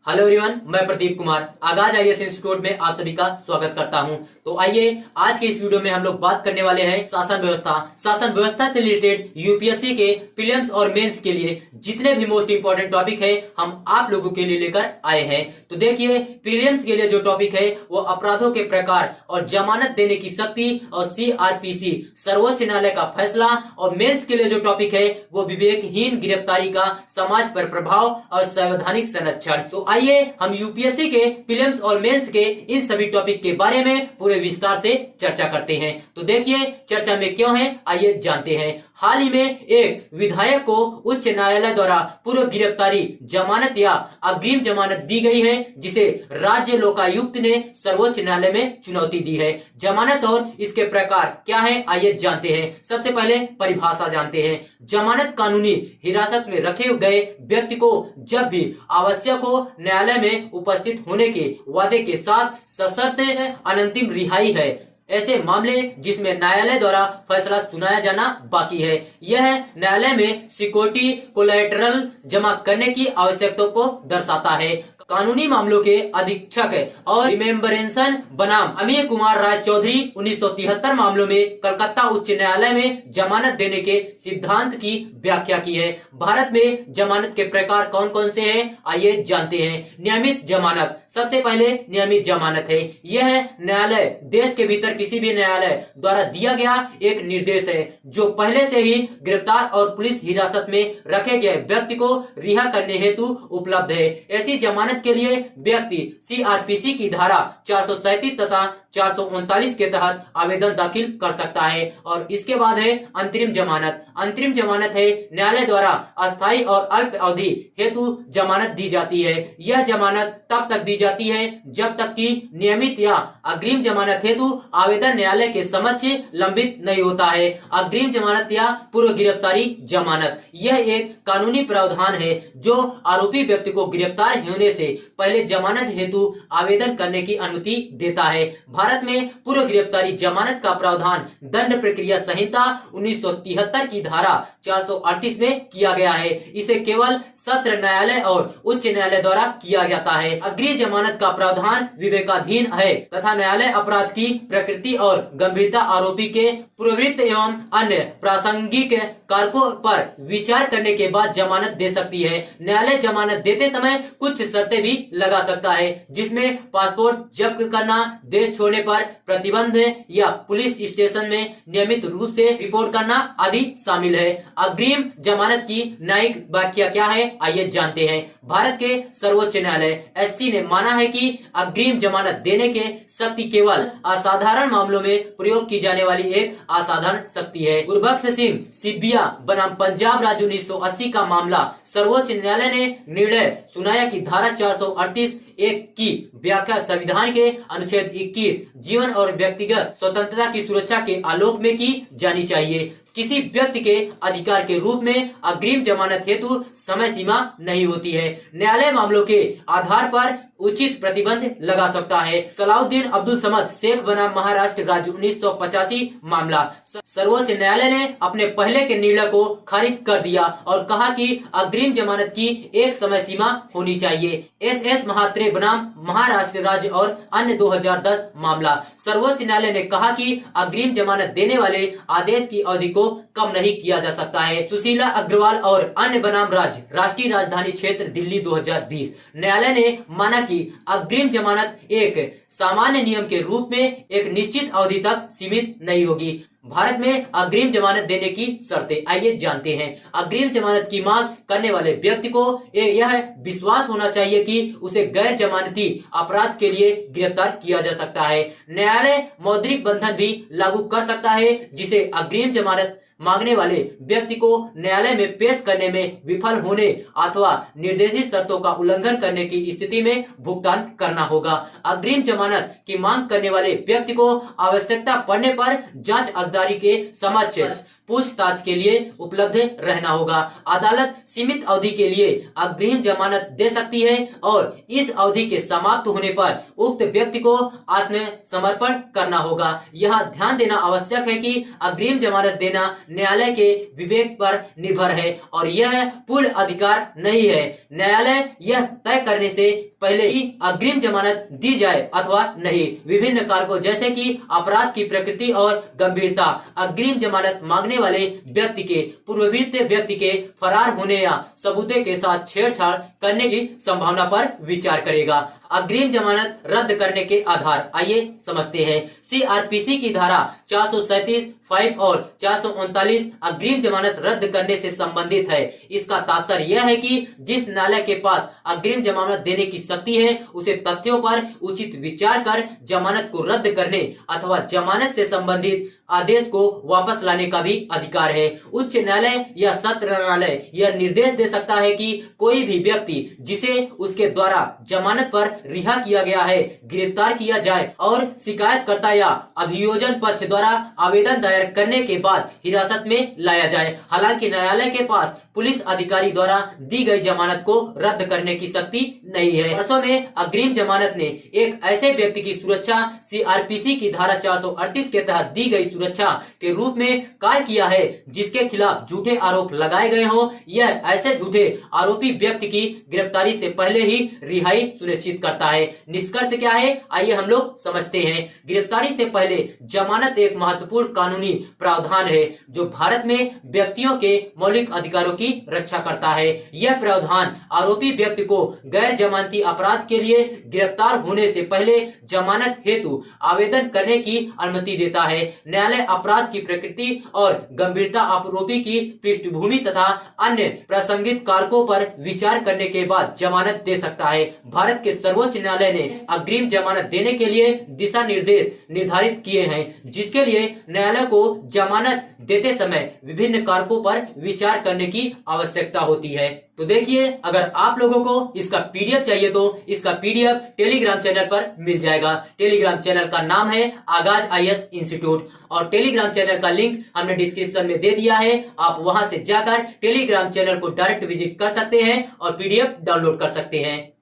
Hello everyone, मैं प्रदीप कुमार आगाज IAS institute में आप सभी का स्वागत करता हूं। तो आइए आज के इस वीडियो में हम लोग बात करने वाले हैं शासन व्यवस्था से रिलेटेड यूपीएससी के प्रीलिम्स और मेंस के लिए जितने भी मोस्ट इंपोर्टेंट टॉपिक है हम आप लोगों के लिए लेकर आए हैं। तो देखिए, प्रीलिम्स के लिए जो टॉपिक है वो अपराधों के प्रकार और जमानत देने की शक्ति और सीआरपीसी सर्वोच्च न्यायालय का फैसला, और मेंस के लिए जो टॉपिक है वो विवेकहीन गिरफ्तारी का समाज पर प्रभाव और संवैधानिक संरक्षण। तो आइए हम यूपीएससी के प्रीलिम्स और मेंस के इन सभी टॉपिक के बारे में पूरे विस्तार से चर्चा करते हैं। तो देखिए, चर्चा में क्यों है आइए जानते हैं। हाल ही में एक विधायक को उच्च न्यायालय द्वारा पूर्व गिरफ्तारी जमानत या अग्रिम जमानत दी गई है, जिसे राज्य लोकायुक्त ने सर्वोच्च न्यायालय में चुनौती दी है। जमानत और इसके प्रकार क्या है आइए जानते हैं। सबसे पहले परिभाषा जानते हैं। जमानत कानूनी हिरासत में रखे गए व्यक्ति को जब भी आवश्यक हो न्यायालय में उपस्थित होने के वादे के साथ सशर्त अनंतिम रिहाई है। ऐसे मामले जिसमें न्यायालय द्वारा फैसला सुनाया जाना बाकी है। यह न्यायालय में सिक्योरिटी कोलैटरल जमा करने की आवश्यकता को दर्शाता है। कानूनी मामलों के अधीक्षक और रिमेम्बरेंसन बनाम अमीर कुमार राय चौधरी 1973 मामलों में कलकत्ता उच्च न्यायालय में जमानत देने के सिद्धांत की व्याख्या की है। भारत में जमानत के प्रकार कौन कौन से हैं आइए जानते हैं। नियमित जमानत, सबसे पहले नियमित जमानत है। यह न्यायालय देश के भीतर किसी भी न्यायालय द्वारा दिया गया एक निर्देश है जो पहले से ही गिरफ्तार और पुलिस हिरासत में रखे गए व्यक्ति को रिहा करने हेतु उपलब्ध है। ऐसी जमानत के लिए व्यक्ति सीआरपीसी की धारा 437 तथा 439 के तहत आवेदन दाखिल कर सकता है। और इसके बाद है अंतरिम जमानत। अंतरिम जमानत है न्यायालय द्वारा अस्थायी और अल्प अवधि हेतु जमानत दी जाती है। यह जमानत तब तक दी जाती है जब तक कि नियमित या अग्रिम जमानत हेतु आवेदन न्यायालय के समक्ष लंबित नहीं होता है। अग्रिम जमानत या पूर्व गिरफ्तारी जमानत, यह एक कानूनी प्रावधान है जो आरोपी व्यक्ति को गिरफ्तार होने से पहले जमानत हेतु आवेदन करने की अनुमति देता है। भारत में पूर्व गिरफ्तारी जमानत का प्रावधान दंड प्रक्रिया संहिता 1973 की धारा 438 में किया गया है। इसे केवल सत्र न्यायालय और उच्च न्यायालय द्वारा किया जाता है। अग्रिम जमानत का प्रावधान विवेकाधीन है तथा न्यायालय अपराध की प्रकृति और गंभीरता, आरोपी के प्रवृत्ति एवं अन्य प्रासंगिक कारकों पर विचार करने के बाद जमानत दे सकती है। न्यायालय जमानत देते समय कुछ शर्तें भी लगा सकता है, जिसमें पासपोर्ट जब्त करना, देश छोड़ने पर प्रतिबंध या पुलिस स्टेशन में नियमित रूप से रिपोर्ट करना आदि शामिल है। अग्रिम जमानत की न्यायिक व्याख्या क्या है आइए जानते हैं। भारत के सर्वोच्च न्यायालय एससी ने माना है कि अग्रिम जमानत देने के शक्ति केवल असाधारण मामलों में प्रयोग की जाने वाली एक असाधारण शक्ति है। गुरबख्श सिंह सिबिया बनाम पंजाब राज्य 1980 का मामला सर्वोच्च न्यायालय ने निर्णय सुनाया कि धारा 438 एक की व्याख्या संविधान के अनुच्छेद 21 जीवन और व्यक्तिगत स्वतंत्रता की सुरक्षा के आलोक में की जानी चाहिए। किसी व्यक्ति के अधिकार के रूप में अग्रिम जमानत हेतु समय सीमा नहीं होती है। न्यायालय मामलों के आधार पर उचित प्रतिबंध लगा सकता है। सलाउद्दीन अब्दुल समद शेख बनाम महाराष्ट्र राज्य 1985 मामला, सर्वोच्च न्यायालय ने अपने पहले के निर्णय को खारिज कर दिया और कहा कि अग्रिम जमानत की एक समय सीमा होनी चाहिए। एस महात्रे बनाम महाराष्ट्र राज्य और अन्य 2010 मामला, सर्वोच्च न्यायालय ने कहा कि अग्रिम जमानत देने वाले आदेश की अवधि को कम नहीं किया जा सकता है। सुशीला अग्रवाल और अन्य बनाम राज्य राष्ट्रीय राजधानी क्षेत्र दिल्ली 2020, न्यायालय ने माना कि अग्रिम जमानत एक सामान्य नियम के रूप में एक निश्चित अवधि तक सीमित नहीं होगी। भारत में अग्रिम जमानत देने की शर्तें आइए जानते हैं। अग्रिम जमानत की मांग करने वाले व्यक्ति को यह विश्वास होना चाहिए कि उसे गैर जमानती अपराध के लिए गिरफ्तार किया जा सकता है। न्यायालय मौद्रिक बंधन भी लागू कर सकता है, जिसे अग्रिम जमानत मांगने वाले व्यक्ति को न्यायालय में पेश करने में विफल होने अथवा निर्देशित शर्तों का उल्लंघन करने की स्थिति में भुगतान करना होगा। अग्रिम जमानत की मांग करने वाले व्यक्ति को आवश्यकता पड़ने पर जांच गिरफ्तारी के समक्ष पूछताछ के लिए उपलब्ध रहना होगा। अदालत सीमित अवधि के लिए अग्रिम जमानत दे सकती है और इस अवधि के समाप्त होने पर उक्त व्यक्ति को आत्मसमर्पण करना होगा। यह ध्यान देना आवश्यक है कि अग्रिम जमानत देना न्यायालय के विवेक पर निर्भर है और यह पूर्ण अधिकार नहीं है। न्यायालय यह तय करने से पहले ही अग्रिम जमानत दी जाए अथवा नहीं। विभिन्न कारकों जैसे कि अपराध की प्रकृति और गंभीरता अग्रिम जमानत मांगने वाले व्यक्ति के पूर्ववित्त व्यक्ति के फरार होने या सबूतों के साथ छेड़छाड़ करने की संभावना पर विचार करेगा। अग्रिम जमानत रद्द करने के आधार आइए समझते हैं। सीआरपीसी की धारा 437, 5 और 439 अग्रिम जमानत रद्द करने से संबंधित है। इसका तात्पर्य यह है कि जिस न्यायालय के पास अग्रिम जमानत देने की शक्ति है उसे तथ्यों पर उचित विचार कर जमानत को रद्द करने अथवा जमानत से संबंधित आदेश को वापस लाने का भी अधिकार है। उच्च न्यायालय या सत्र न्यायालय यह निर्देश दे सकता है कि कोई भी व्यक्ति जिसे उसके द्वारा जमानत पर रिहा किया गया है गिरफ्तार किया जाए और शिकायतकर्ता या अभियोजन पक्ष द्वारा आवेदन दायर करने के बाद हिरासत में लाया जाए। हालांकि न्यायालय के पास पुलिस अधिकारी द्वारा दी गई जमानत को रद्द करने की शक्ति नहीं है। वर्षों में अग्रिम जमानत ने एक ऐसे व्यक्ति की सुरक्षा सीआरपीसी की धारा 438 के तहत दी गई सुरक्षा के रूप में कार्य किया है जिसके खिलाफ झूठे आरोप लगाए गए हों। यह ऐसे झूठे आरोपी व्यक्ति की गिरफ्तारी से पहले ही रिहाई सुनिश्चित करता है। निष्कर्ष क्या है आइए हम लोग समझते हैं। गिरफ्तारी से पहले जमानत एक महत्वपूर्ण कानूनी प्रावधान है जो भारत में व्यक्तियों के मौलिक अधिकारों की रक्षा करता है। यह प्रावधान आरोपी व्यक्ति को गैर जमानती अपराध के लिए गिरफ्तार होने से पहले जमानत हेतु आवेदन करने की अनुमति देता है। न्यायालय अपराध की प्रकृति और गंभीरता, आरोपी की पृष्ठभूमि तथा अन्य प्रासंगिक कारकों पर विचार करने के बाद जमानत दे सकता है। भारत के सर्वोच्च न्यायालय ने अग्रिम जमानत देने के लिए दिशा निर्देश निर्धारित किए हैं जिसके लिए न्यायालय को जमानत देते समय विभिन्न कारकों पर विचार करने की आवश्यकता होती है। तो देखिए, अगर आप लोगों को इसका पीडीएफ चाहिए तो इसका पीडीएफ टेलीग्राम चैनल पर मिल जाएगा। टेलीग्राम चैनल का नाम है आगाज आईएएस इंस्टीट्यूट और टेलीग्राम चैनल का लिंक हमने डिस्क्रिप्शन में दे दिया है। आप वहां से जाकर टेलीग्राम चैनल को डायरेक्ट विजिट कर सकते हैं और पीडीएफ डाउनलोड कर सकते हैं।